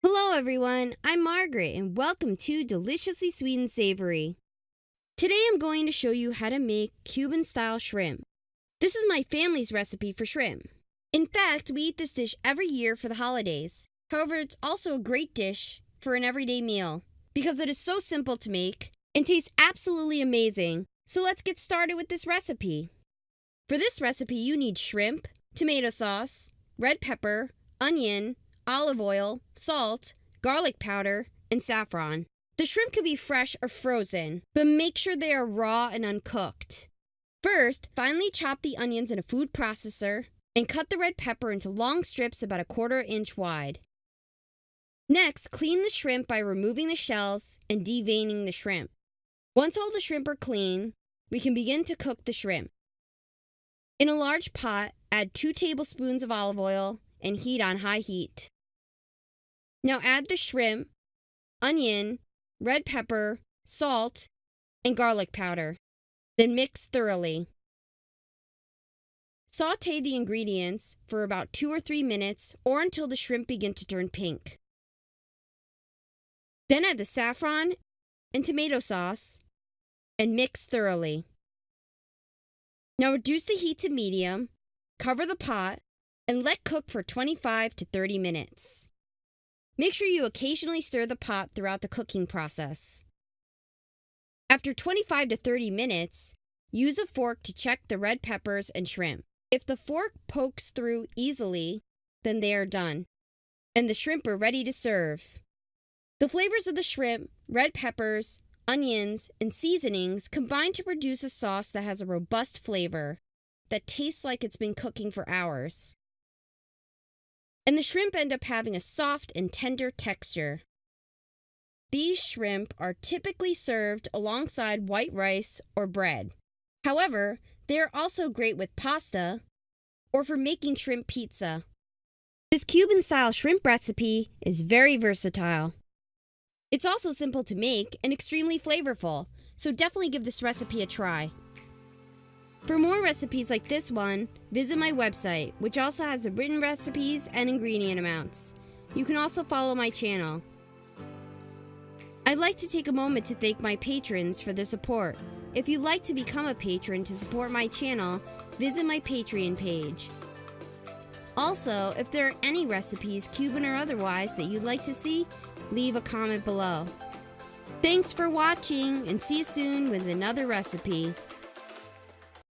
Hello everyone, I'm Margaret and welcome to Deliciously Sweet and Savory. Today I'm going to show you how to make Cuban-style shrimp. This is my family's recipe for shrimp. In fact, we eat this dish every year for the holidays. However, it's also a great dish for an everyday meal because it is so simple to make and tastes absolutely amazing. So let's get started with this recipe. For this recipe, you need shrimp, tomato sauce, red pepper, onion, olive oil, salt, garlic powder, and saffron. The shrimp can be fresh or frozen, but make sure they are raw and uncooked. First, finely chop the onions in a food processor and cut the red pepper into long strips about 1/4 inch wide. Next, clean the shrimp by removing the shells and deveining the shrimp. Once all the shrimp are clean, we can begin to cook the shrimp. In a large pot, add 2 tablespoons of olive oil and heat on high heat. Now add the shrimp, onion, red pepper, salt, and garlic powder. Then mix thoroughly. Sauté the ingredients for about 2 or 3 minutes or until the shrimp begin to turn pink. Then add the saffron and tomato sauce and mix thoroughly. Now reduce the heat to medium, cover the pot, and let cook for 25 to 30 minutes. Make sure you occasionally stir the pot throughout the cooking process. After 25 to 30 minutes, use a fork to check the red peppers and shrimp. If the fork pokes through easily, then they are done, and the shrimp are ready to serve. The flavors of the shrimp, red peppers, onions, and seasonings combine to produce a sauce that has a robust flavor that tastes like it's been cooking for hours. And the shrimp end up having a soft and tender texture. These shrimp are typically served alongside white rice or bread. However, they are also great with pasta or for making shrimp pizza. This Cuban-style shrimp recipe is very versatile. It's also simple to make and extremely flavorful, so definitely give this recipe a try. For more recipes like this one, visit my website, which also has the written recipes and ingredient amounts. You can also follow my channel. I'd like to take a moment to thank my patrons for their support. If you'd like to become a patron to support my channel, visit my Patreon page. Also, if there are any recipes, Cuban or otherwise, that you'd like to see, leave a comment below. Thanks for watching and see you soon with another recipe.